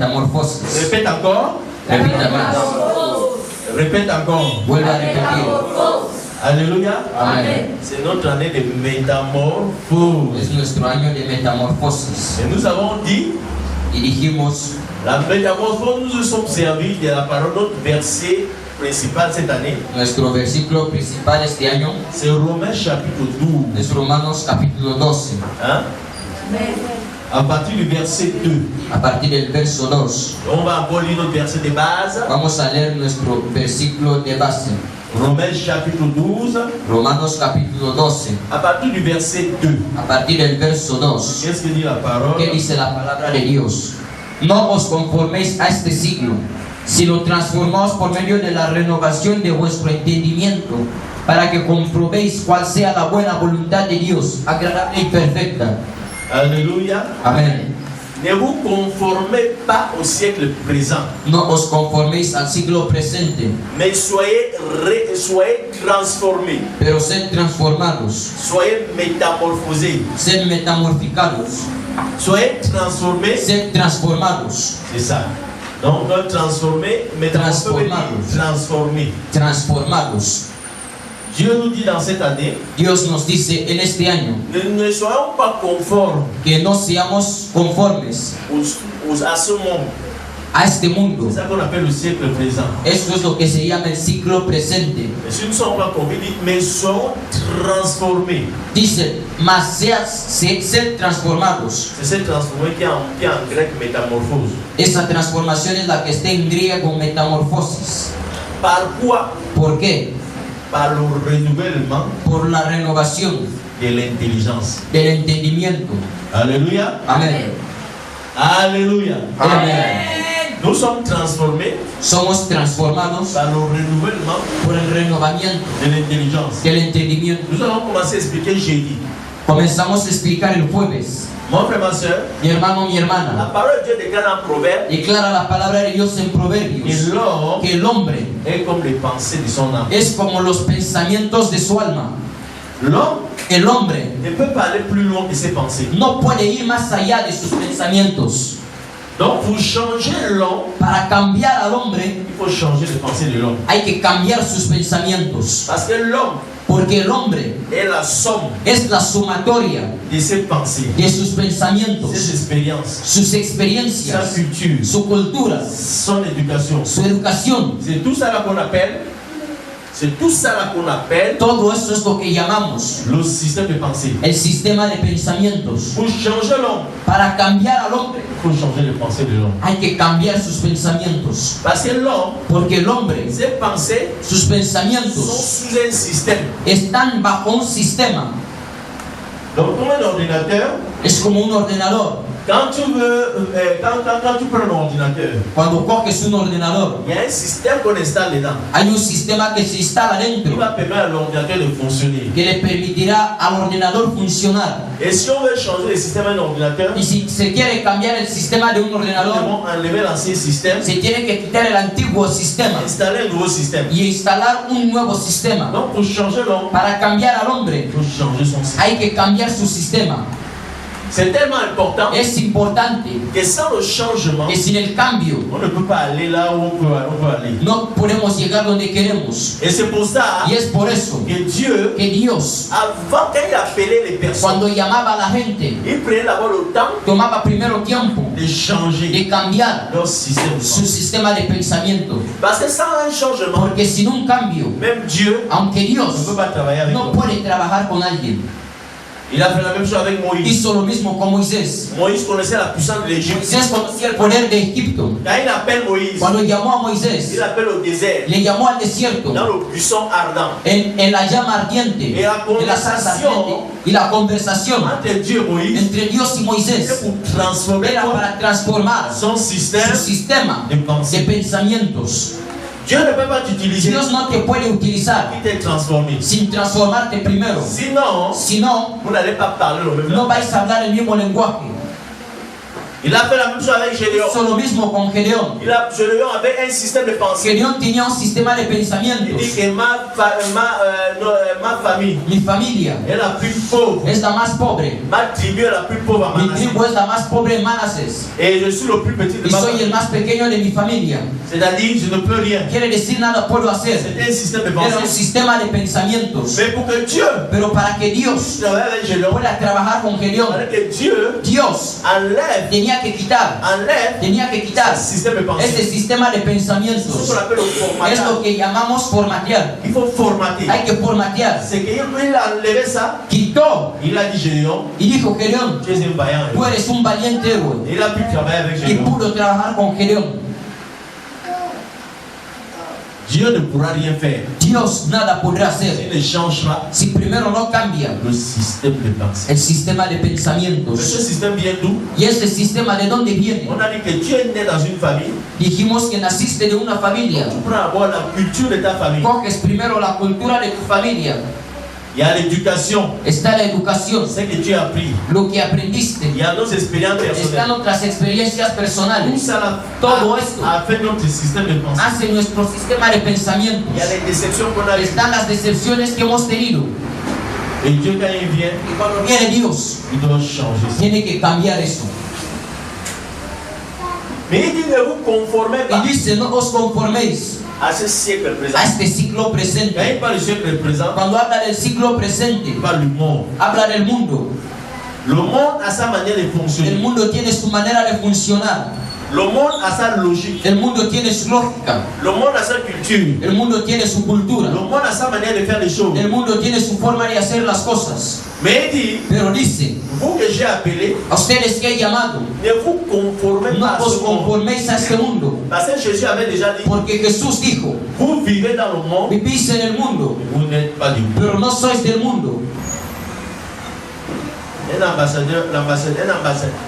metamorfosis. Répète encore. Repita más. Répète encore. Vuelve a repetir. Alléluia. Amen. C'est notre année de métamorphose. Es nuestro año de metamorfosis. Et nous avons dit, Y dijimos, la métamorphose, nous nous sommes servis de la parole, notre verset principal cette année. nuestro versículo principal este año C'est Romains chapitre 12. es Romanos capítulo 12. Hein? À partir du verset 2. A partir del verso 2. On va encore lire notre verset de base. Vamos a leer nuestro versículo de base. Romains chapitre 12. Romanos capítulo 12. À partir du verset 2. A partir del verso 2. Qu'est-ce que dit la parole? ¿Qué dice la palabra de Dios? No os conforméis a este siglo, sino transformaos por medio de la renovación de vuestro entendimiento, para que comprobéis cuál sea la buena voluntad de Dios, agradable y perfecta. Alléluia. Amén. Ne vous conformez pas au siècle présent, No os conforméis al siglo presente, mais soyez transformés, pero sed transformados, soyez métamorphosés, sed metamorficados, soyez transformés. sed transformados, C'est ça. Donc, transformer, transformer. transformados. Dieu nous dit dans cette année, Dios nos dice en este año ne soyons pas conformes que no seamos conformes à ce monde. a este mundo. C'est ça qu'on appelle le siècle présent. Esto es lo que se llama el ciclo presente. Et si nous ne sommes pas conformes, mais soyons transformés. Dice, mas sed transformados. C'est cette transformation qui est en grec métamorphose. Esa transformación es la que está en griego metamorfosis. Par quoi? ¿Por qué? Par le renouvellement Por la renovación de l'intelligence. del entendimiento. Alléluia. Amén. Alléluia. Amén. Nous sommes transformés Somos transformados par le renouvellement por el renovamiento de l'intelligence. del entendimiento. Nous allons commencer à expliquer jeudi. Comenzamos a explicar el jueves. Mon frère, ma soeur, Mi hermano, mi la hermana, parole de Dieu déclare en proverbe declara la palabra de Dios en Proverbios que l'homme que el hombre est comme les pensées de son âme. es como los pensamientos de su alma. L'homme El hombre ne peut pas aller plus loin que ses pensées. no puede ir más allá de sus pensamientos. Donc, pour changer l'homme, Para cambiar al hombre il faut changer les pensées de l'homme. hay que cambiar sus pensamientos. Parce que l'homme Porque el hombre est la somme es la sumatoria de ses pensées, de sus pensamientos, ses expériences, sus sa experiencias, culture, su cultura, son éducation. su educación. C'est tout ça là qu'on appelle, Todo eso es lo que llamamos le système de pensée. el sistema de pensamientos. Pour changer l'homme, Para cambiar al hombre il faut changer les pensées de l'homme. hay que cambiar sus pensamientos. Parce que l'homme, Porque el hombre, ses pensées sus sont pensamientos sous un système. están bajo un sistema. Donc, comme un ordinateur, Es como un ordenador. quand tu prends un ordinateur, Cuando coges un ordenador, il y a un système qu'on installe dedans. hay un sistema que se instala Il dentro va permettre à l'ordinateur de fonctionner. que le permitirá al ordenador funcionar. Et si on veut changer le système d'un ordinateur, Y si se quiere cambiar el sistema de un nous ordenador, devons enlever l'ancien système, se tiene que quitar el antiguo sistema installer un nouveau système. y instalar un nuevo sistema. Donc, pour changer l'homme, Para cambiar al hombre il faut changer son système. hay que cambiar su sistema. C'est tellement important Es importante que sans le changement, que sin el cambio on ne peut pas aller là où on peut aller. no podemos llegar donde queremos. Et c'est pour ça Y es por eso que Dieu, que Dios, avant qu'il appelait les personnes, cuando llamaba a la gente, il prenait d'abord le temps tomaba primero tiempo de changer de cambiar leur système de su pensée. sistema de pensamiento. Parce que sans un changement, Porque sin un cambio, même Dieu aunque ne Dios peut pas travailler avec no nous. puede trabajar con alguien. Il a fait la même chose avec Moïse. Hizo lo mismo con Moisés. Moïse connaissait la puissance de l'Égypte. Moisés conocía el poder de Egipto. Quand il appelle Moïse, Cuando llamó a Moisés, il appelle au désert, le llamó al desierto, dans le buisson ardent. en la llama ardiente, Y la en la zarza conversación ardiente, y la conversación Entre Dieu et Moïse, entre Dios y Moisés c'est pour transformer era para transformar son système su sistema de pensée. de pensamientos. Dieu ne peut pas t'utiliser Dios no te puede utilizar qui t'est transformé. sin transformarte primero. Sinon, Si no, vous n'allez pas parler le même no langage. vais a hablar el mismo lenguaje. Il a fait la même chose avec Gédéon. Hizo lo mismo con Gedeón. Gédéon avait un système de pensée. Gedeón tenía un sistema de Il dit pensamientos. que ma famille Mi familia est la plus pauvre. es la más pobre. Ma tribu est la plus pauvre à Mi Manassés. tribu es la más pobre en Manases. Et je suis le plus petit de Y ma soy el famille. más pequeño de mi familia. C'est-à-dire, je ne peux rien. Quiere decir nada puedo hacer. C'était un système de Era un pensée. sistema de pensamientos. Mais pour que Dieu Pero para que Dios travaille avec Gédéon, pueda trabajar con il Gedeón, fallait que Dieu Dios enlève tenía que quitar ce système de pensée. ese sistema de C'est ce pensamientos. qu'on appelle le Es formatage. lo que llamamos formatear. Il faut formater. Hay que formatear. C'est qu'il a enlevé ça. Quitó Il a dit Gédéon, y dijo Gedeón, tu es un vaillant. tú eres un valiente héroe. Il a pu travailler avec Y Gédéon. pudo trabajar con Gedeón. Dieu ne pourra rien faire. Dios nada podrá hacer Il ne changera si primero no cambia le système de pensée. el sistema de Mais ce pensamientos. système vient d'où? ¿Y este sistema de dónde viene? On a dit que tu es né dans une famille. Dijimos que naciste de una familia. Tu prends d'abord la culture de ta famille. Coges primero la cultura de tu familia. Il y a l'éducation, Está la educación, ce que tu as appris. lo que aprendiste. Il y a nos expériences Están personnelles. otras experiencias Tout personales. ça Todo esto a fait notre système de pensée. hace nuestro sistema de pensamientos. Il y a les déceptions qu'on a eues. Están las decepciones que hemos tenido. Et Dieu, quand il vient, Y cuando viene Dios, il doit changer ça. tiene que cambiar eso. Mais il dit ne vous conformez Y pas dice, no os conforméis à ce siècle présent. a este ciclo Quand presente. il parle du siècle présent, Cuando habla del ciclo presente, il parle du monde. habla del mundo. Le monde a sa manière de El fonctionner. mundo tiene su manera de funcionar. Le monde a sa logique. El mundo tiene su lógica. Le monde a sa culture. El mundo tiene su cultura. Le monde a sa manière de faire les choses. El mundo tiene su forma de hacer las cosas. Mais il dit, Pero dice, vous que j'ai appelé, a ustedes que he llamado, ne vous conformez no pas à os ce monde. conforméis a este mundo. Parce que Jésus avait déjà dit, Porque Jesús dijo, vous vivez dans le monde, vivís en el mundo, vous n'êtes pas du monde. pero no sois del mundo.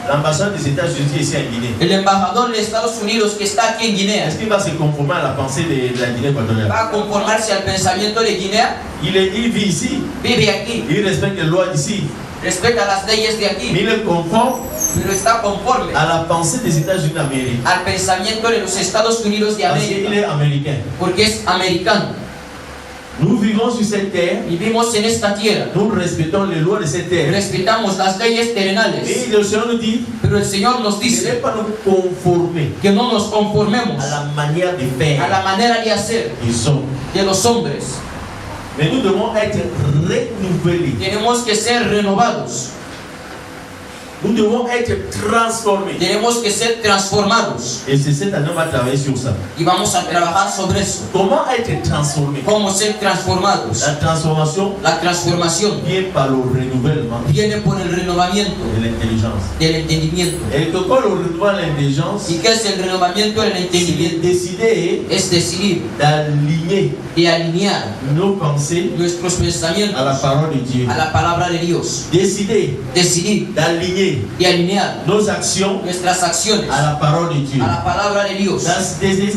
L'ambassadeur des États-Unis ici en Guinée, El embajador de Estados Unidos que está aquí en Guinea est-ce qu'il va se conformer à la pensée de la Guinée équatoriale? va a conformarse al pensamiento de Guinea, Il vit ici, vive aquí, il respecte les lois d'ici, respeta las leyes de mais aquí, il est conforme pero está conforme à la pensée des États-Unis d'Amérique. al pensamiento de los Estados Unidos de Parce qu'il América, est américain. porque es americano. Nous vivons sur cette terre, Vivimos en esta tierra, nous respectons les lois de cette terre. respetamos las leyes Et terrenales, le Seigneur nous dit, pero el Señor nos ne dice pas nous conformer que no nos conformemos à la manière de a faire la manera de hacer des hommes. de los hombres. Mais nous devons être renouvelés. Tenemos que ser renovados, Nous devons être transformés. tenemos que ser transformados Et c'est cette année, on va travailler sur ça. y vamos a trabajar sobre eso. Comment être transformé? ¿Cómo ser transformados? La transformation La transformación vient par le renouvellement viene por el renovamiento de l'intelligence. del entendimiento. Et que quand le renouvellement de l'intelligence, ¿Y qué es el renovamiento del c'est de entendimiento? décider Es decidir d'aligner de alinear nos pensées nuestros pensamientos à la parole de Dieu. a la palabra de Dios. Décider Decidir d'aligner de alinear nos actions nuestras acciones à la parole de Dieu. a la palabra de Dios.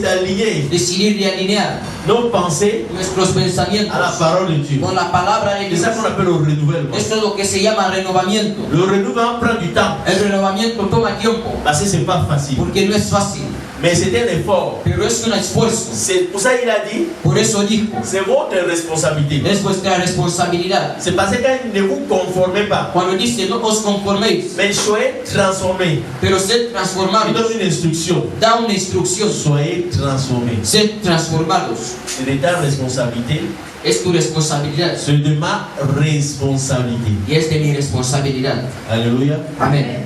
D'aligner Decidir de alinear nos pensées nuestros pensamientos à la parole de Dieu. con la palabra de C'est Dios. ça qu'on appelle le renouvellement. Esto es lo que se llama renovamiento. Le renouvellement prend du temps El renovamiento toma tiempo parce que c'est pas facile. porque no es fácil, Mais c'est un effort. pero es un esfuerzo. C'est pour ça qu'il a dit, Por eso dijo, c'est votre responsabilité. es vuestra responsabilidad. C'est parce que quand ne vous conformez pas, Cuando dice no os conforméis, mais soyez transformés. pero sed Il transformados, donne une instruction. da una instrucción. Soyez transformés. Sed transformados. C'est de ta responsabilité. Es tu responsabilidad C'est de ma responsabilité. y es de mi responsabilidad. Alléluia. Amén.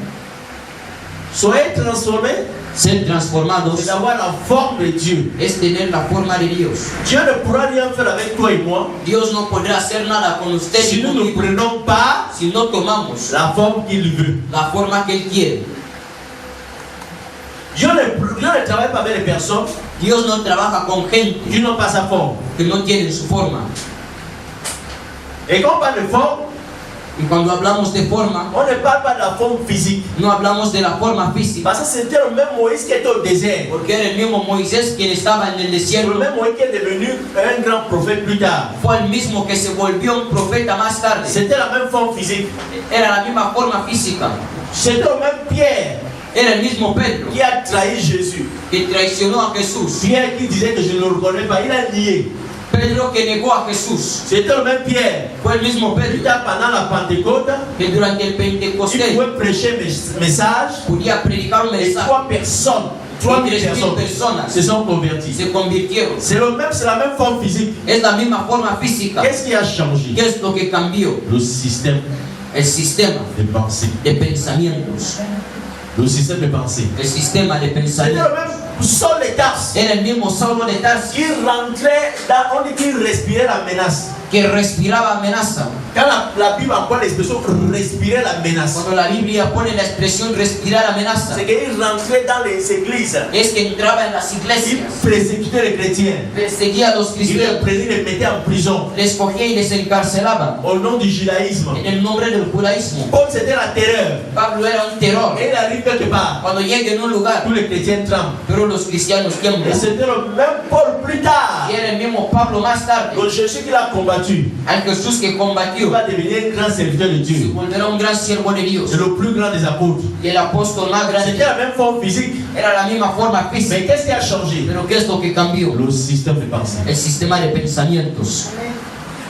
Soyez transformés, Ser transformados c'est d'avoir la forme de Dieu. es tener la forma de Dios. Dieu ne pourra rien faire avec toi et moi Dios no podrá hacer nada con usted si y nous ne conmigo prenons pas si no tomamos la forme qu'il veut. la forma que Él quiere. Dieu ne travaille pas avec les personnes Dios no trabaja con gente qui n'ont pas sa forme. que no tienen su forma. Et quand on parle de forme, Y cuando hablamos de forma, on ne parle pas de la forme physique. no hablamos de la forma física, Parce que c'était le même Moïse qui était au désert. porque era el mismo Moisés quien estaba en el Le desierto. même Moïse qui est devenu un grand prophète plus tard. Fue el mismo que se volvió un profeta más tarde. C'était la même forme physique. Era la misma forma física. C'était le même Pierre Era el mismo Pedro qui a trahi Jésus. que traicionó a Jesús. Pierre qui disait que je ne le reconnais pas, il a nié. Pedro que negó a Jesús. C'était le même Pierre. Fue el mismo Plus Pedro tard, pendant la Pentecôte, que durante el il Pentecostés pouvait prêcher message. podía predicar un Et mensaje 3 personnes, 3000 y 3,000 personnes personas se sont converties. se convirtieron. C'est la même forme physique. Es la misma forma física. Qu'est-ce qui a changé? ¿Qué es lo que cambió? Le système El sistema de pensée. de pensamientos. Le système de pensée. El sistema de C'était le pensamientos. même Saul de Tarse. Era el mismo Saulo de Tarso Il rentrait dans, on dit qu'il respirait la menace. que respiraba amenaza. Quand la Bible emploie l'expression respirer la menace, Cuando la Biblia pone la expresión respirar amenaza, c'est qu'il rentrait dans les églises. es que entraba en las Il iglesias, persécutait les chrétiens. perseguía a los Il les cristianos, prenait, les mettait en prison les cogía y les encarcelaba au nom du judaïsme. en el nombre del judaísmo. Paul, c'était la terreur. Pablo era un terror. Et il arrive quelque part, Cuando llega en un lugar, tous les chrétiens tremblent. pero los cristianos Et tiemblan. c'était le même Paul plus tard. Y era el mismo Pablo más tarde, Donc Jésus qu'il a combattu, al Jesús que il combatió, va devenir un grand serviteur de se Dieu. volverá un gran siervo de Dios. C'est le plus grand des apôtres. Y el apóstol más C'était grande la même forme physique. era la misma forma Mais física. qu'est-ce qui a changé? Pero ¿qué es lo que cambió? Le système de pensée. El sistema de pensamientos.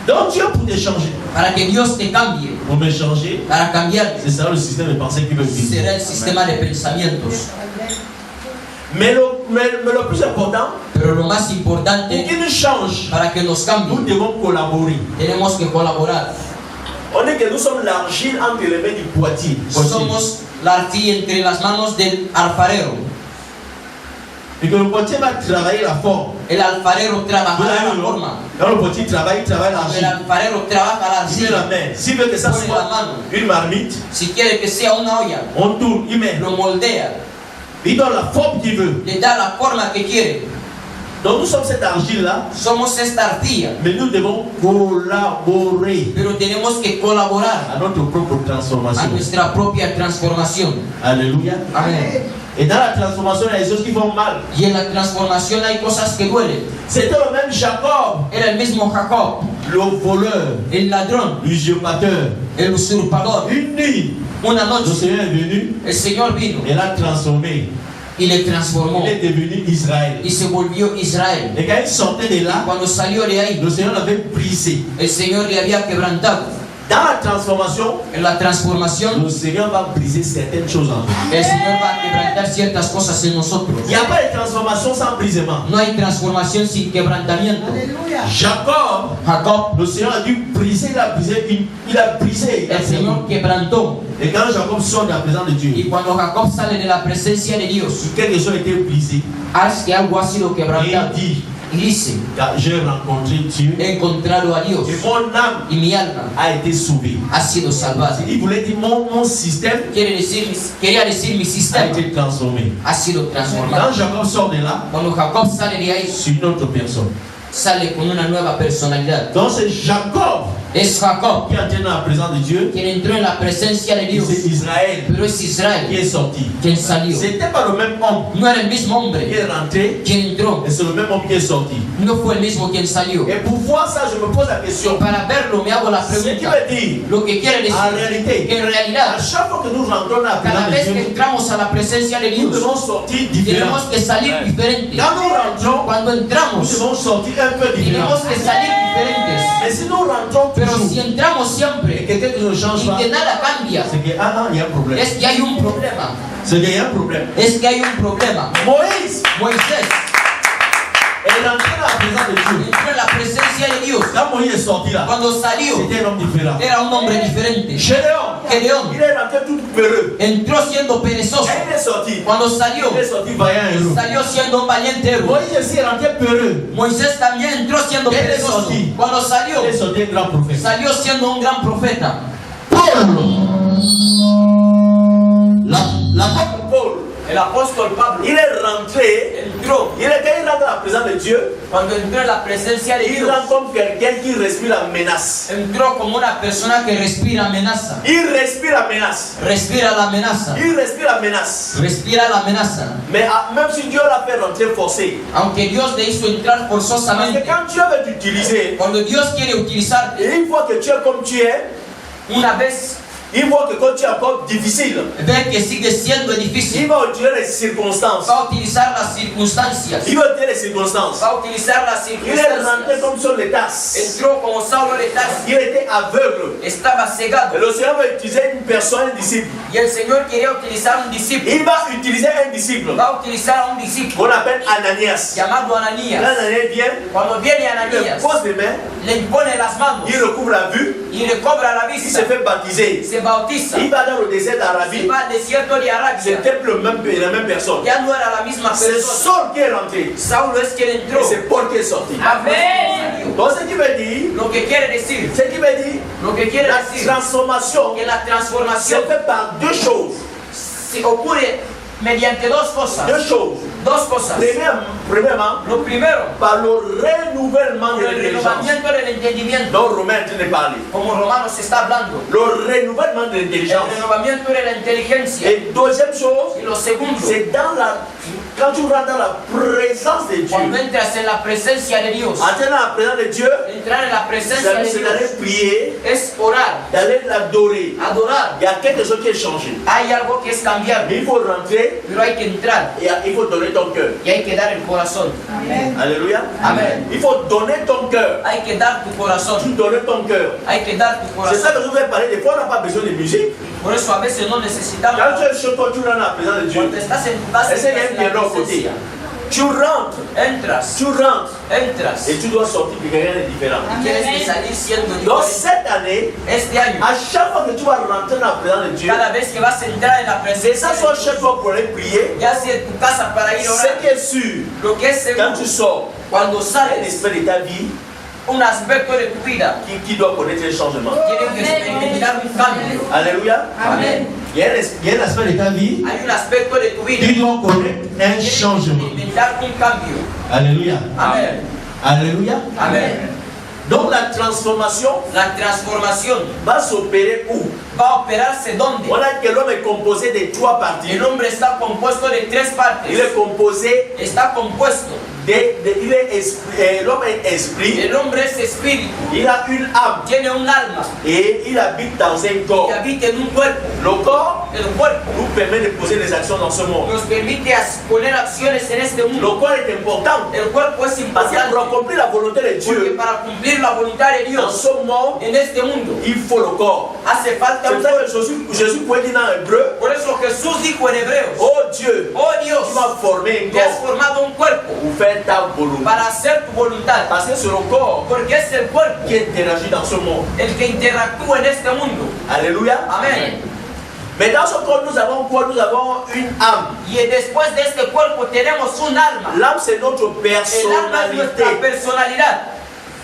Donc Dieu pour te changer, Para que Dios te cambie, pour me changer, para cambiarte, c'est ça le système de pensée qui veut vivre. será el sistema de pensamientos. Mais le plus important, Pero lo más pour importante, qu'il nous change, para que nos nous cambie, devons collaborer. tenemos que colaborar. On dit que nous sommes l'argile entre les mains du potier. Somos la arcilla entre las manos del alfarero. Et que le potier va travailler la forme. El alfarero Vous trabajará avez la vu, non? forma. Quand le potier travaille, il travaille El l'argile. alfarero trabaja la Il met la arcilla. main. S'il veut que ça Pone la soit mano. une marmite, Si quiere que sea una olla, on tourne, il met. lo moldea, Il donne la forme qu'il veut. le da la forma que quiere. Donc nous sommes cette argile-là, Somos esta arcilla, mais nous devons collaborer pero tenemos que colaborar à notre propre a transformation. nuestra propia transformación. Alléluia. Amén. Et dans la transformation, il y a des choses qui font mal. Y en la transformación hay cosas que duelen. C'était le même Jacob, Era el mismo Jacob, le voleur, el ladrón, l'usurpateur. el usurpador. Une nuit, Una le noche Seigneur est venu el Señor vino et l'a transformé. y le transformó Il est devenu Israël. y se volvió Israel. Et quand il sortait de là, Cuando salió de ahí, le Seigneur l'avait brisé. el Señor le había quebrantado. Dans la transformation, En la transformación, le Seigneur va briser certaines choses en nous. el Señor va a quebrantar ciertas cosas en nosotros. Il n'y a pas de transformation sans brisement. No hay transformación sin quebrantamiento. Jacob, Jacob, le Seigneur a dû briser, il a brisé. el Señor quebrantó. Et quand Jacob sort de la présence de Dieu, Y cuando Jacob sale de la presencia de Dios, quelque chose a été brisé. haz que algo ha sido Et il quebrantado. dit, Y dice, j'ai rencontré Dieu he encontrado a Dios et mon âme y mi alma a été sauvée. ha sido salvada. Il voulait dire, mon système Quería decir mi a sistema été transformé. ha sido Quand transformado. Jacob sort de là, Cuando Jacob sale de ahí, c'est une autre personne. sale con una nueva personalidad. Donc c'est Jacob Es Jacob qui est entré dans la présence de Dieu. quien entró en la presencia de Et Dios, c'est Israël pero es qui Israel est sorti. quien salió. C'était pas le même homme No era el mismo qui hombre est rentré, quien entró, et c'est le même homme qui est sorti. no fue el mismo quien salió. Et pour voir ça, je me pose la question. Para verlo me hago la Ce qui pregunta, veut dire, lo que quiere decir en réalité, que en à realidad, chaque fois que nous rentrons dans la cada présence vez de que Dieu, entramos a la presencia de nous Dios, devons sortir différents. tenemos que salir diferentes. Quand nous rentrons, Cuando nous entramos, devons sortir un peu différents. tenemos que salir diferentes. Mais si nous rentrons Pero toujours si entramos et siempre que quelque chose ne change y pas, que nada cambia, c'est que il y a un problème. es que hay un problema. C'est qu'il y a un problème. Es que hay un problema. Moïse Moisés est rentré dans la présence de Dieu. entró en la presencia de Dios. Quand Moïse est sorti là, Cuando salió, c'était un homme différent. era un hombre diferente. Gédéon, Gedeón il est rentré tout peureux. entró siendo perezoso. Quand il est sorti, Cuando salió, il est sorti vaillant héros. salió siendo un valiente héroe. Moïse aussi est rentré peureux. Moisés también entró siendo Él es perezoso. sorti. Cuando salió, Il est sorti un grand prophète. salió siendo un gran profeta. L'apôtre Paul, El apóstol Pablo il est rentré, entró. quand il rentre dans la présence de Dieu, Cuando entró en la presencia de il Dios, rentre comme quelqu'un qui respire la menace. entró como una persona que respira amenaza. Il respire la menace. Respira la amenaza. Il respire la menace. Respira la amenaza. Mais même si Dieu l'a fait rentrer forcé, Aunque Dios le hizo entrar parce que forzosamente. quand Dieu veut t'utiliser, Cuando Dios quiere utilizarte, et une fois que tu es comme tu es, una vez il voit que quand tu es encore difficile, ve que sigue siendo il difícil, va utiliser les circonstances. va a utilizar las circunstancias. Il va utiliser les circonstances. Va a utilizar las Il est rentré circunstancias. comme sur les tasses. Entró como Saulo de Tarso. Il était aveugle. Estaba Et cegado. le Seigneur va utiliser une personne, un disciple. Y el Señor quería utilizar un discípulo. Il va utiliser un disciple Va a utilizar a un discípulo qu'on appelle Ananias. llamado Quand Ananías. Ananias vient, Cuando viene il Ananías, pose les mains, le impone las manos il recouvre la vue, y le cobra la il vista. se fait baptiser. Se bautiza. Il va dans le désert Se d'Arabie. va al desierto de Arabia. C'était la même personne. Ya no era la misma C'est persona. Saul qui est rentré. Saulo es quien Et entró. c'est Paul qui est sorti. Amén. Donc ce qui veut dire, Lo que quiere decir, lo que quiere la decir transformation que la se transformación fait par deux choses. se ocurre mediante dos cosas. Deux choses. Dos cosas. Premièrement, Lo primero, par le renouvellement de el l'intelligence. renovamiento del entendimiento. Donc Romain est en train de parler. Como Romanos está hablando. Le renouvellement de El l'intelligence. renovamiento de la inteligencia. Et deuxième chose, Y lo segundo, c'est quand tu rentres dans la présence de Dieu. cuando entras en la presencia de Dios, Entrer dans la présence de Dieu, entrar en la presencia de c'est d'aller Dios prier, es orar, d'aller l'adorer. adorar. Il y a quelque chose qui est changé. Hay algo que es cambiar, Mais il faut rentrer pero hay que entrar et il faut donner ton cœur. y hay que dar el corazón. Alléluia. Amen. Il faut donner ton cœur. Hay que dar tu Tu corazón. donnes ton cœur. Hay que dar tu C'est ça corazón. que je voulais parler. Des fois, on n'a pas besoin de musique. Por eso a veces no necesitamos. Quand tu es chez toi, tu rentres dans la présence de Dieu. Cuando estás en tu casa, Ese estás es en la el côté. presencia. Tu rentres. Entras, Tu rentres. entras. Et tu dois sortir de quelqu'un de différent. Y tienes que salir siendo Donc, diferente. cette année, Este año, à chaque fois que tu vas rentrer dans la présence de Dieu, cada vez que vas a entrar en la que presencia, ça de soit Dios, chez toi pour aller prier, ya sea en tu casa para ir a ce orar, qui est sûr, lo que es quand seguro, tu sors, cuando un sales, esprit de ta vie un aspecto de tu vida qui doit connaître un changement. tiene que experimentar un cambio. Alléluia. Amén. Il y a un aspect de ta vie Hay un aspecto de tu vida qui que doit connaître un tiene que changement. experimentar un cambio. Alléluia. Amén. Alléluia. Amén. Donc la transformation La transformación va s'opérer où? va a operarse donde On a dit que l'homme est composé de trois parties. el hombre está compuesto de tres partes. Il est composé Está compuesto. l'homme est esprit, El hombre es espíritu. il a une âme Tiene un alma et il habite dans un corps. que habita en un cuerpo. Le corps El cuerpo nous permet de poser des actions dans ce monde. nos permite poner acciones en este Le mundo. corps est important El cuerpo es parce que pour importante accomplir la volonté de porque Dieu para cumplir la voluntad de dans Dios ce monde, en este mundo il faut le corps. hace falta C'est un pour ça cuerpo. que Jésus pouvait dire dans Hébreu, Por eso Jesús dijo en Hebreos: oh Dieu, oh Dios, tu m'as formé un te has corps formado un cuerpo pour faire ta volonté. para hacer tu voluntad. Parce que c'est le corps Porque es el cuerpo qui interagit dans ce monde. el que interactúa en este mundo. Alléluia. Amén. Mais dans ce corps, nous avons quoi? Nous avons une âme. Y después de este cuerpo tenemos un alma. L'âme, c'est notre El alma es nuestra personnalité. personalidad.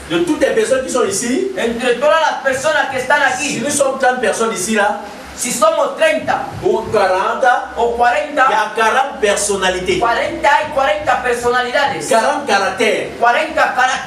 De toutes les personnes qui sont ici, Entre todas las personas que están si aquí, nous sommes 30 personnes ici, là, si somos 30 ou 40, o il 40, y a 40 personnalités, 40 hay 40 personalidades, 40 caractères. 40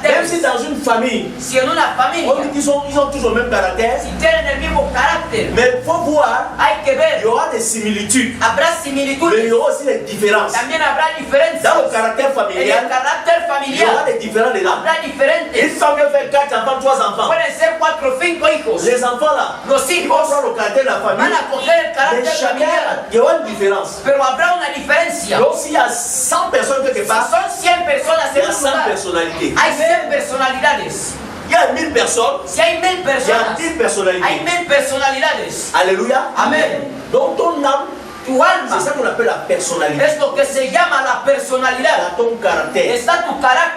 Même si caracteres. dans une famille, Si en una on familia, dit qu'ils ont tous le même caractère, si tienen el mismo carácter, mais il faut voir, hay que il y ver, aura des similitudes, habrá mais il similitudes, y aura aussi des différences. también habrá diferencias. Dans le caractère En el familial, carácter il y aura familiar des différences dedans. habrá Une diferentes. femme peut faire 4 enfants, 3 enfants. Pueden ser 4 o 5 hijos. Les enfants là, Los ils vont hijos prendre le caractère de la van famille, a coger el mais carácter chacun, familiar, il y aura une différence. pero habrá una diferencia. Donc s'il y a 100 personnes quelque Si part, son 100 personas il y en a un 100 lugar, personnalités. hay 100 personalidades. Il y a 1000 personnes, Si hay 1000 il y a personas, 1000 hay personnalités. 1000 personalidades. Alléluia. Amén. Donc ton âme, Tu c'est alma ça qu'on appelle la personnalité. es lo que se llama la Il y personalidad. a ton caractère, Está tu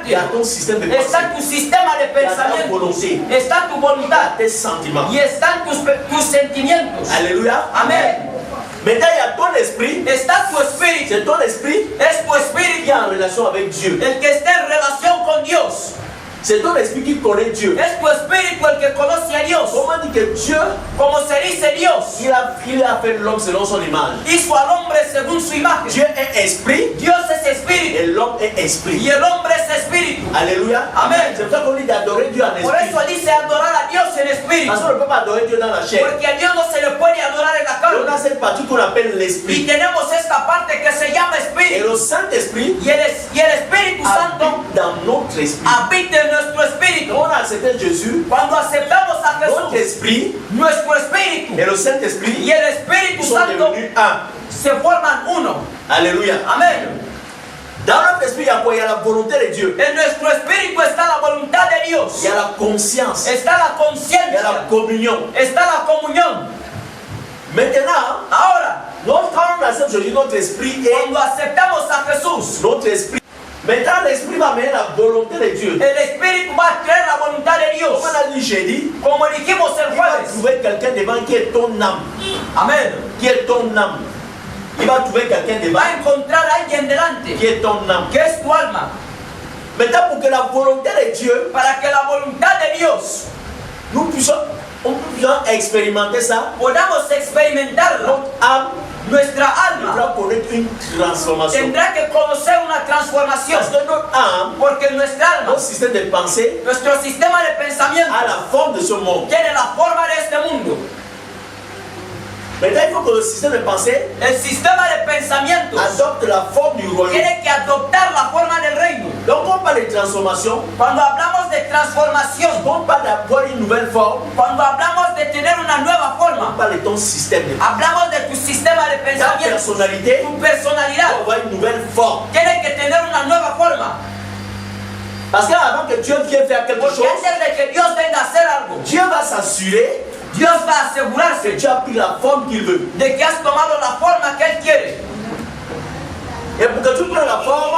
il y a carácter, ton système de pensée, está tu sistema de il y a ta pensamiento, volonté, está tu voluntad tes sentiments. y están tus sentimientos. Alléluia. Amén. Maintenant, il y a ton esprit, Está tu espíritu, c'est ton esprit es tu qui espíritu, est en relation avec Dieu. el que está en relación con Dios. C'est ton esprit qui connaît Dieu. Es tu espíritu el que conoce a Dios. Comment dit que Dieu, Como se dice Dios, il a fait l'homme selon son image. hizo al hombre según su imagen. Dieu est esprit Dios es espíritu et l'homme est y esprit. el hombre es espíritu. Alléluia. Amen. C'est pour ça qu'on dit d'adorer Dieu en Por esprit. eso dice adorar a Dios en espíritu. Parce qu'on ne peut pas adorer Dieu dans la chair. Porque a Dios no se le puede adorar en la Et on a carne. cette partie qu'on appelle Y l'esprit. tenemos esta parte que se llama Et espíritu. le Saint-Esprit Y el Espíritu Santo habite dans notre esprit. habita en nuestro espíritu. On a accepté Jésus, Cuando aceptamos a notre Jesús, esprit nuestro espíritu et le Saint-Esprit y el Espíritu sont Santo devenus un. se forman uno. Alléluia. Amén. Dans notre esprit, il y a quoi? Il y a la volonté de Dieu. En nuestro espíritu está la voluntad de Dios, Il y a la conscience. está la Il y a la conciencia, communion. está la comunión. Maintenant, Ahora, quand on accepte Jésus, notre esprit est cuando aceptamos a Jesús, notre esprit. Maintenant, l'esprit va mener la volonté de Dieu. el Espíritu va a traer la voluntad de Dios. Comme on a dit jeudi, Como dijimos el il va jueves. trouver quelqu'un devant qui est ton âme. Amén. Qui est ton âme. Il va trouver quelqu'un devant Va a encontrar a alguien delante, qui est ton âme. que es tu alma. Maintenant, pour que la volonté de Dieu, Para que la voluntad de Dios nous puissions expérimenter ça, podamos experimentarla, notre âme nuestra alma devra connaître une transformation. tendrá que conocer una transformación. Parce que notre âme, Porque nuestra alma, notre système de pensée, nuestro sistema de pensamiento, a la forme de ce monde. tiene la forma de este mundo. Maintenant, il faut que le système de pensée El sistema de pensamientos adopte la forme du royaume. tiene que adoptar la forma del reino. Donc, quand on parle de transformation, Cuando hablamos de transformación, on parle d'avoir une nouvelle forme, cuando hablamos de tener una nueva on forma, parle de ton système de pensée. hablamos de tu sistema de Ta pensamiento. personnalité Tu doit personalidad avoir une nouvelle forme. tiene que tener una nueva forma. Parce qu'avant que Dieu vienne faire quelque Porque chose, antes de que Dios venga a hacer algo, Dieu va s'assurer Dios va a que asegurarse tu as pris la forme qu'il veut. de que has tomado la forma que Él quiere. Et pour que tu prennes la forme,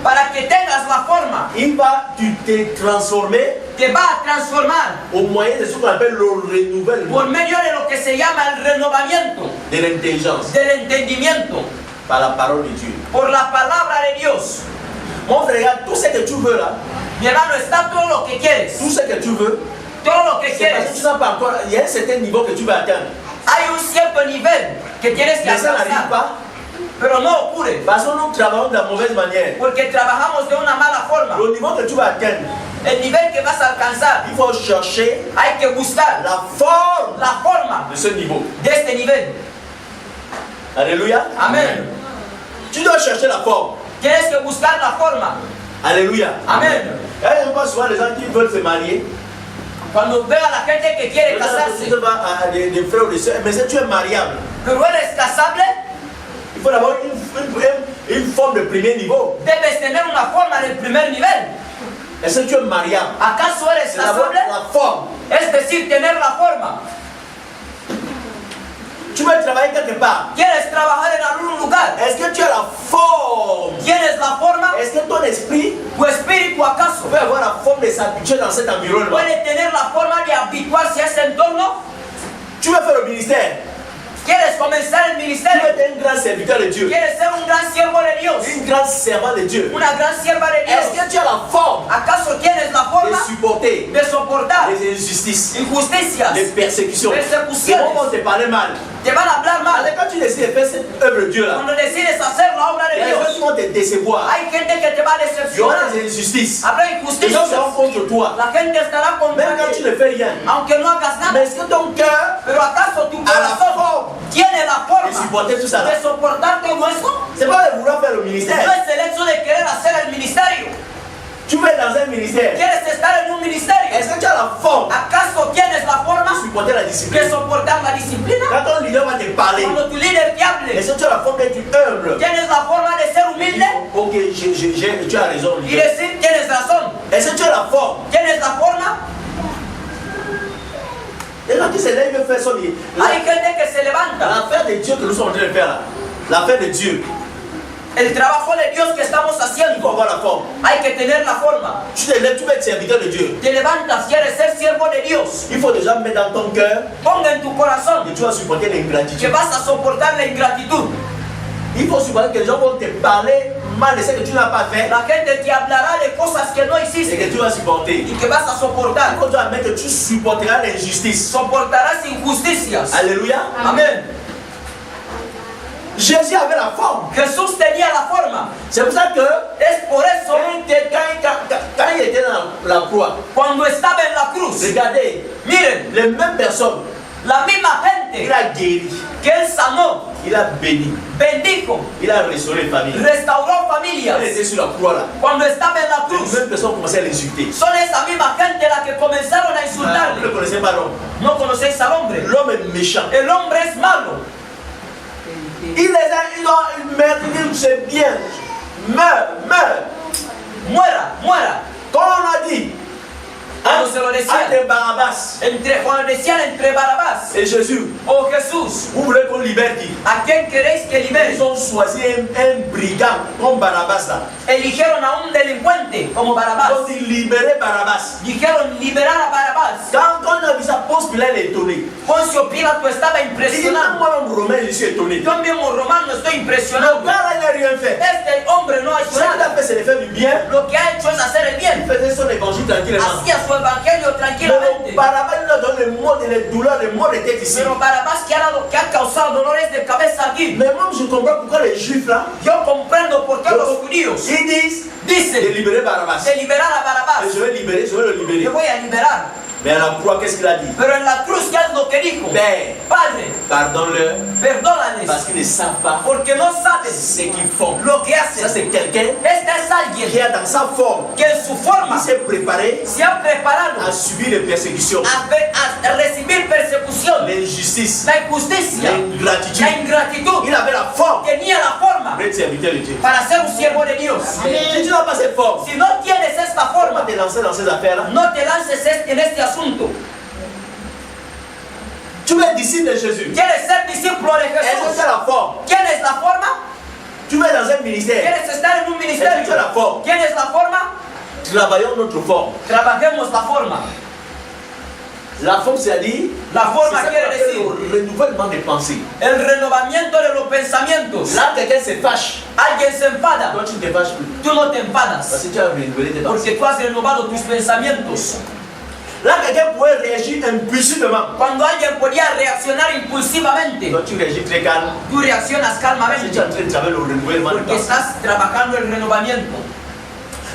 Para que tengas la forma, il va te transformer te va a transformar au moyen de ce qu'on appelle le renouvellement por medio de lo que se llama el renovamiento de l'intelligence del entendimiento par la parole de Dieu. por la palabra de Dios. Mon frère, regarde, tout ce que tu veux là, Mi hermano, está todo lo que quieres, tout ce que tu veux, todo lo que c'est parce que tu quieres. n'as pas encore, il y a un certain niveau que tu vas atteindre. Hay un cierto nivel que tienes que Mais ça n'arrive alcanzar, pas pero no ocurre parce que nous travaillons de la mauvaise manière. porque trabajamos de una mala forma. Le niveau que tu vas atteindre, El nivel que vas a alcanzar, il faut chercher hay que buscar la forme la forma de ce niveau. de este nivel. Alléluia. Amén. Tu dois chercher la forme. Tienes que buscar la forma. Alléluia. Amén. Et je vois souvent les gens qui veulent se marier. Cuando veo a la gente que quiere Tu casarse, vas à des frères ou des soeurs, mais si tu es mariable, pero eres casable, il faut avoir une forme de premier niveau. debes tener una forma del primer nivel. Et si tu es mariable, ¿Acaso eres c'est d'avoir casable? la forme. Es decir, tener la forma. Tu veux travailler quelque part. ¿Quieres trabajar en algún lugar? Est-ce que tu as la forme? ¿Tienes la forma? Est-ce que ton esprit ¿Tu espíritu acaso peut avoir la forme de s'habituer dans cet environnement? puede tener la forma de habituarse a ese entorno? Tu veux faire le ministère. ¿Quieres comenzar el Tu veux ministerio? être un grand serviteur de Dieu. ¿Quieres ser un gran siervo de Dios? Un grand servant de Dieu. Una gran sierva de Est-ce Dios. que tu as la forme ¿Acaso tienes la de forma supporter de soportar les injustices, injusticias? les persécutions? C'est bon qu'on te parle mal. Te van a hablar mal. Alors, quand tu décides de faire cette œuvre de Dieu là, Cuando decides hacer la obra il y de a des gens Dios, qui vont te décevoir. hay gente que te va a Il y aura decepcionar. des injustices. Habrá Les gens injusticias. seront contre toi. La gente estará contra Même quand tu ti, ne fais rien. aunque no hagas Mais nada. est-ce que ton cœur Pero ¿acaso tu a la corazón forme tiene la de forma supporter tout ça là? de soportar todo eso? C'est pas de vouloir faire le No ministère. es el hecho de querer hacer el ministerio. Tu veux être dans un ministère. ¿Quieres estar en un ministerio? Est-ce que tu as la forme ¿Acaso tienes la de forma supporter la de discipline? soportar la disciplina? Quand ton leader va te parler, Cuando tu líder te hable, est-ce que tu as la forme d'être humble? ¿tienes la forma de ser humilde Ok, tu as raison. y leader. decir tienes razón? Est-ce que tu as la forme? ¿Tienes la forma? Les gens qui se lèvent veulent faire son Hay gente que se levanta. l'affaire de Dieu que nous sommes en train de faire là. L'affaire de Dieu. El trabajo de Dios que estamos Il faut haciendo, avoir la forme. hay que tener la forma. Tu te lèves, tu veux être serviteur de Dieu. Te levantas, quieres ser siervo de Dios. Il faut déjà mettre dans ton cœur Ponga en tu corazón que tu vas supporter que l'ingratitude. vas a soportar la ingratitud. Il faut supporter que les gens vont te parler mal de ce que tu n'as pas fait La gente te hablará de cosas que no et hiciste que tu vas supporter. y que vas a Il soportar. faut déjà mettre que tu supporteras l'injustice. Soportarás injusticias. Alléluia. Amén. Jésus avait la forme. Jesús tenía la forma. C'est pour ça que Es por eso, quand il était dans la croix, cuando estaba en la cruz, regardez, miren, les mêmes personnes, la misma il gente a guéri, que él sanó, il Il a béni. bendijo, Il a restauré les familles. restauró Il familias. était sur la croix là. Cuando estaba en la Les cruz, mêmes personnes ont commencé à l'insulter. son esa misma gente la que comenzaron a Vous ne insultarle. connaissez pas l'homme. No conocéis al hombre. L'homme est méchant. El hombre es malo. Il ont merde, il dit c'est bien. Meurs. Muera, muera. Comme on a dit. Cuando se lo decían. Entre Barabbas Cuando decían entre Barabás et Jésus. o Jesús, Vous voulez qu'on libère qui? ¿a quién queréis que libere? Ils ont choisi un brigand comme Barabbas là. Eligieron a un delincuente como Barabás. Ils ont dit libérer Barabbas. Dijeron liberar a Barabás. Quand on a vu ça, Ponce Pilate est étonné. Poncio Pilato estaba Il dit, impresionado. moi-même Romain, je suis étonné. Yo mismo romano estoy Le impresionado. gars là, il n'a rien fait. Este hombre no ha Ce hecho qu'il a nada. fait, c'est de faire du bien. Lo que ha hecho es hacer el Il bien. faisait son évangile tranquillement. Hacía su evangelio Mais tranquilamente. le Barabbas, il a donné les maux et les douleurs, les maux de tête ici. Pero Barabás que ha causado dolores de cabeza aquí. Mais moi, je comprends pourquoi les juifs là, Yo comprendo por qué los judíos ils disent de dicen libérer Barabbas. de liberar a Barabás. Et je vais le Te libérer. voy a liberar. Mais à la croix, qu'est-ce qu'il a dit? Pero en la cruz, ¿qué es lo que dijo? Père, Padre, pardonne-leur perdónales, parce qu'ils ne savent pas porque no saben ce qu'ils font. lo que Ça, hacen. c'est quelqu'un Este es alguien qui a dans sa forme, que en su forma il s'est préparé se ha preparado à subir les persécutions, a recibir persecución, l'injustice, la injusticia, l'ingratitude. la ingratitud. Il avait la forme Tenía la forma pour être serviteur de Dieu. para ser un siervo de Dios. Si tu n'as pas cette forme, Si no tienes esta comment forma, te lancer dans ces affaires-là? no te lances en este asunto. Tu veux être disciple de Jésus. ¿Quieres ser discípulo de Est-ce que Jesús? tu as la forme? ¿Tienes la forma? Tu veux être dans un ministère. ¿Quieres estar en un Est-ce que tu as ministerio? la forme? ¿Tienes la forma? Travaillons notre forme. Trabajemos la forma. La forme, c'est-à-dire, La c'est forma ça qu'on quiere appelle decir le renouvellement des pensées. el renovamiento de los pensamientos. Là, quelqu'un se fâche. Alguien se enfada, Toi, tu ne te fâches plus. tú no te Parce enfadas que tu as renouvelé tes pensées. porque tú has renovado tus pensamientos. Là, quelqu'un pourrait réagir impulsivement. Cuando alguien podía reaccionar impulsivamente, Toi, tu réagis très calme. tú reaccionas Si calmamente tu es en train de travailler le renouvellement des porque pensées. estás trabajando el renovamiento.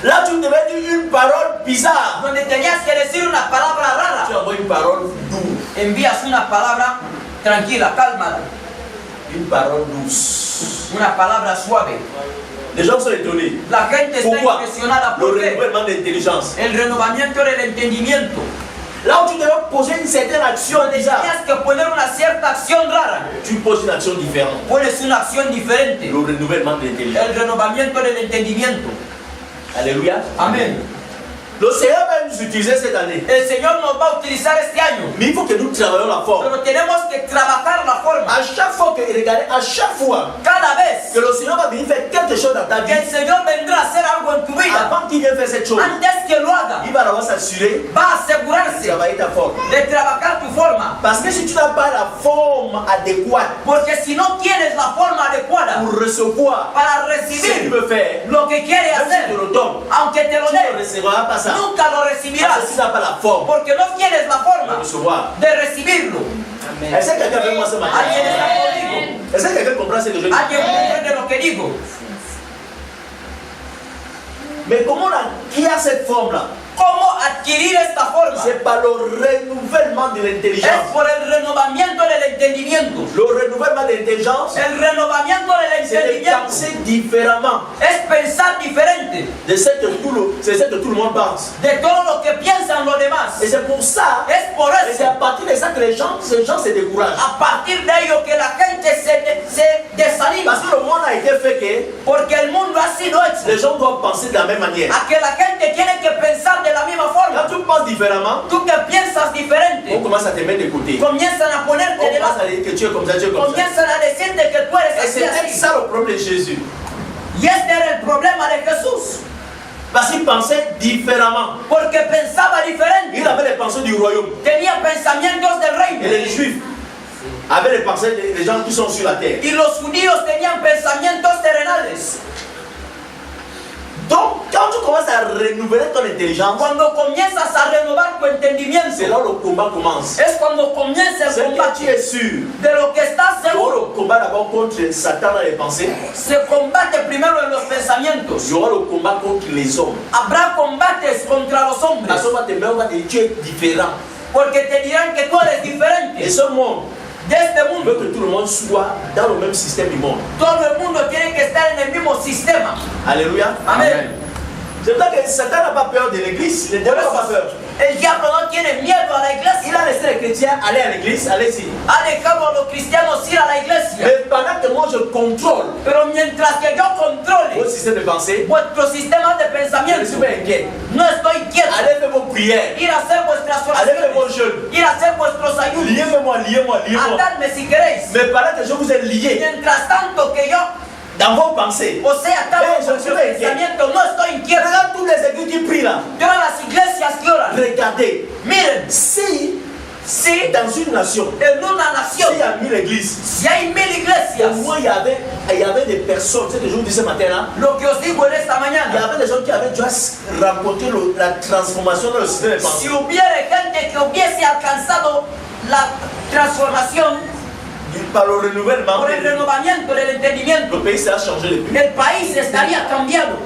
Là, tu devais dire une parole bizarre. Donde tenías que decir una palabra Tu rara, envoies une parole douce. envías una palabra tranquila, calma, Une parole douce. una palabra suave. Les gens sont étonnés. La gente está Pourquoi? impresionada Le por qué? renouvellement d'intelligence. El renovamiento del entendimiento. Là où tu devais poser une certaine action bizarre, Tenías que poner una cierta acción rara, tu poses une action différente. pones una acción diferente. Le renouvellement de l'intelligence. El renovamiento del entendimiento. Alléluia. Amén. Le Seigneur va nous utiliser cette année. El Señor nos va a utilizar este año, Mais il faut que nous travaillions la forme. pero tenemos que trabajar la forma. À chaque fois que, regardez, à chaque fois Cada vez que le Seigneur va venir faire quelque chose dans ta que el vie, Señor vendrá a hacer algo en tu vida, avant qu'il vienne faire cette chose, antes que lo haga, il va d'abord s'assurer va a de asegurarse travailler ta forme. de trabajar tu forma. Parce que si tu n'as pas la forme adéquate Porque si no tienes la forma adecuada pour recevoir para ce qu'il recibir veut faire, lo que quiere même si hacer, tu le donnes, aunque te lo tu ne dé, recevras pas ça. nunca lo Parce que recibirás. si tu n'as pas la forme Porque no tienes la de forma recevoir. de recibirlo. Est-ce que quelqu'un avec moi ce matin? ¿Alguien está conmigo? Est-ce que quelqu'un comprend ce que je dis? ¿Alguien comprende lo que digo? Mais comment qui a cette forme-là? ¿Cómo adquirir esta forma? C'est par le renouvellement de Es l'intelligence. por el renovamiento del entendimiento. Le renouvellement de l'intelligence, El renovamiento del c'est de entendimiento penser différemment es pensar diferente de ce que tout le monde pense. de todo lo que piensan los demás. Et c'est pour ça, Es por et c'est à eso, partir de ça que ces gens se découragent. a partir de ello, que la gente se desanima. Parce que le monde a été fait que Porque el mundo ha sido hecho les gens doivent penser de la même manière. a que la gente tiene que pensar de la misma Quand forma. tu penses différemment, Tú que piensas on diferente, commence à te mettre de côté. comienzan a On ponerte de commence lado. à dire que tu es comme ça, tu es comme ça. Comienzan a decirte que tú eres Et así, c'était así. ça le problème de Jésus. Y este era el problema de Jesús, Parce qu'il pensait différemment. porque pensaba diferente. Il avait les pensées du royaume. Tenía pensamientos del Et les reino. juifs avaient les pensées des gens qui sont sur la terre. Y los judíos tenían pensamientos terrenales. Donc, quand tu commences à renouveler ton intelligence, Cuando comienzas a renovar tu c'est entendimiento, là où le combat commence. es cuando comienza el C'est que combate. tu es sûr. De lo que estás Il y aura seguro, le combat d'abord contre Satan dans les pensées. se combate primero en los pensamientos. Il y aura le combat contre les hommes. Habrá combates contra los Parce hombres, qu'on va te mettre, on va te dire tu es différent. porque te dirán que tú eres Et diferente. ce monde de este veut mundo. que tout le monde soit dans le même système du monde. Todo el mundo tiene que estar en el mismo sistema. Alléluia. Amén. C'est pour ça que Satan n'a pas peur de l'église. Le diable n'a pas peur. El diablo no tiene miedo a la Il iglesia. a laissé les chrétiens aller à l'église, allez-y. Ha dejado a los cristianos ir a la iglesia. Mais pendant que moi je contrôle Pero mientras que yo controle votre système de pensée, vuestro sistema de je ne suis pensamiento, pas inquiet. no estoy quieto. Allez faire vos prières. Ir a hacer vuestras Allez faire vos oraciones. jeûnes. Ir a hacer vuestros ayunos. Liez-moi, liez-moi, liez-moi. Atadme si queréis. Mais pendant que je vous ai lié Mientras tanto que yo dans vos pensées, os he atado Yo en vuestro soy inquieto. pensamiento, no estoy inquieto. regarde toutes les églises qui prient là. Todas las iglesias que oran. Regardez. Miren, Si si dans une nation, en una nación, s'il y a 1000 églises, si hay 1000 au iglesias, moins il y avait des personnes, c'est ce que je vous dis ce matin là, lo que os digo en esta il y mañana, avait des gens qui avaient déjà remporté la transformation dans le système de pensée. si hubiera gente que hubiese alcanzado la transformación Par le renouvellement, por el renovamiento del entendimiento, le pays s'est changé depuis. el país estaría cambiado.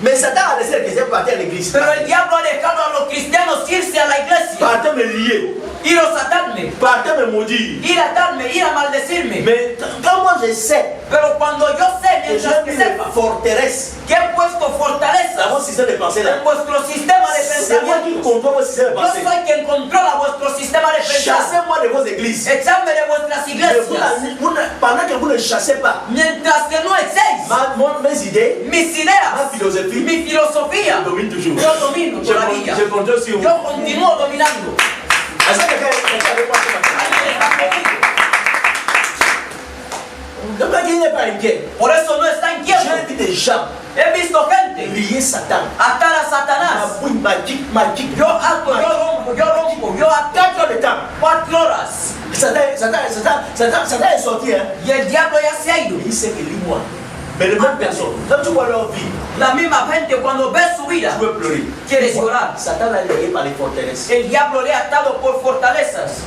Mais Satan a laissé les chrétiens partir à l'église. Pero el diablo ha dejado a los cristianos irse a la iglesia, Partez me lier, iros a atarme, partez me maudire. ir a atarme, ir a maldecirme. Mais quand moi je sais Pero cuando yo sé, que mientras que j'ai mis sepa, une forteresse que he puesto dans fortalezas mon système de pensée là, en vuestro sistema de c'est moi qui pensamientos, contrôle mon système de yo pensée. soy quien controla vuestro sistema de pensamiento. Chassez-moi de vos églises. Echadme de vuestras Mais iglesias. pendant que vous ne chassez pas Mientras que no echéis mes idées, mis ma ideas, philosophie, mi filosofía, je domine toujours. yo domino todavía. Je contrôle sur vous. Yo continúo dominando. Est-ce que quelqu'un est avec moi ce matin? Alguien está conmigo. Le mec il n'est pas inquiet. Por eso no está inquieto. J'ai vu des gens He visto gente lier Satan. atar a Satanás. Ma bouille magique. Yo ato, yo rompo, yo ato 4 heures de temps. 4 horas. Satan est sorti, hein. Y el diablo ya se ha ido. Il sait que lui, moi. Mais les mêmes personnes, quand tu vois leur vie, La misma gente cuando ve su vida tu peux pleurer. quiere llorar. Satan l'a lié par les forteresses. El diablo le ha atado por fortalezas.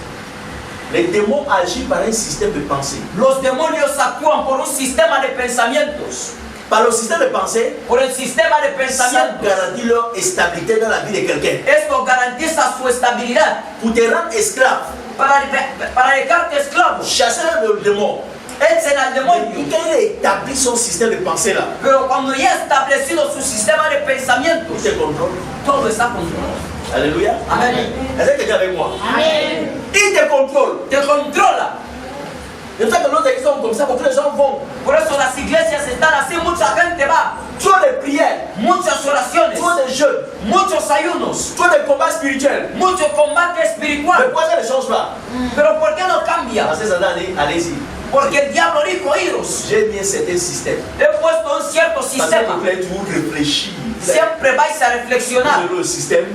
Les démons agissent par un système de pensée. Los demonios actúan por un sistema de pensamientos. Par le système de pensée, Por el sistema de ça pensamientos. garantit leur stabilité dans la vie de quelqu'un. Esto garantiza su estabilidad Pour te rendre esclave, para dejarte esclavo. chasser le démon. Echen al Et demonio. quand il a établi son système de pensée là, Pero cuando ya ha establecido su sistema de il pensamientos, te contrôle. todo está controlado. Alléluia. Amén. Est-ce que quelqu'un est avec moi? Amén. Il te contrôle. Te controla. C'est pour ça que nos églises sont comme ça, beaucoup de gens vont. Por eso las iglesias están así, mucha gente va. Trop de prières, Muchas oraciones, trop de jeûnes, muchos ayunos, trop de combats spirituels. mucho combate Mais espiritual. pourquoi ça ne change pas? Pero ¿por qué no cambia? Parce que Satan dit, allez-y. Porque el diablo dijo, iros. J'ai mis un certain système. He puesto un cierto Parce sistema. que vous réfléchir. Siempre vais a reflexionar. Vous avez le système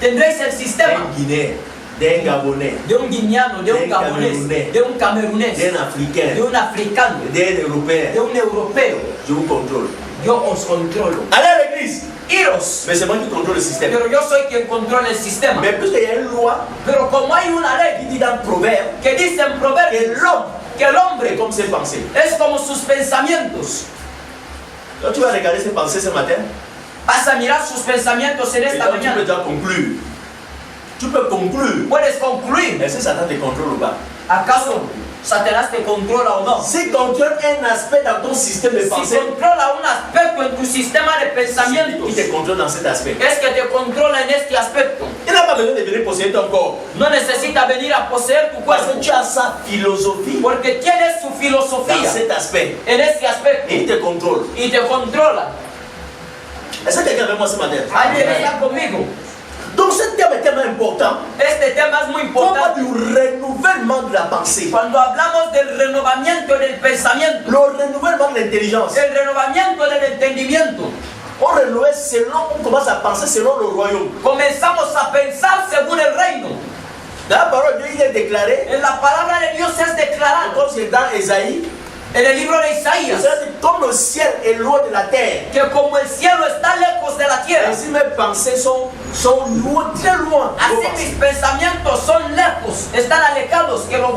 Tendréis el d'un sistema Guinéen, d'un Gabonais, de un guineano, de un gabonés, de un camerunés, d'un Africain, de un africano, d'un Européen. de un europeo. Je vous contrôle. Yo os controlo. Allez à l'église. Iros. Mais c'est moi qui contrôle le système. Pero yo soy quien controla el sistema. Mais puisqu'il y a une loi Pero como hay una ley qui dit dans le proverbe que dice en que Proverbios l'homme que el est hombre comme ses pensées. es como sus pensamientos. Quand tu vas regarder ses pensées ce matin, Vas a mirar sus pensamientos en et esta donc tu peux mañana. déjà conclure. Tu peux conclure. Puedes concluir. Est-ce que Satan te contrôle ou pas? ¿Acaso Satanás te controla o no? S'il contrôle un aspect dans ton système de Si pensée, controla un aspecto en tu sistema de pensamientos, il te contrôle dans cet aspect. es que te controla en este aspecto. Il n'a pas besoin de venir posséder ton corps. No necesita venir a poseer tu Parce cuerpo, que tu as sa philosophie porque tienes su dans filosofía cet aspect. en este aspecto Et il te contrôle. y te controla. Est-ce que quelqu'un est avec moi ce matin? Alguien está conmigo. Donc ce thème est tellement important. Este tema es muy On parle importante. du renouvellement de la pensée. Cuando hablamos del renovamiento del pensamiento, Le renouvellement de l'intelligence. el renovamiento del entendimiento, On renouvelle selon, on commence à penser selon le royaume. comenzamos a pensar según el reino. Dans la parole de Dieu, il est déclaré, En la palabra de Dios es declarado, comme c'est dans Ésaïe, en el libro de Isaías, comme le ciel est loin de la terre, que como el cielo está lejos de la tierra, ainsi mes pensées sont loin, très loin. de vos así pensées. mis pensamientos son lejos, están alejados que los vuestros.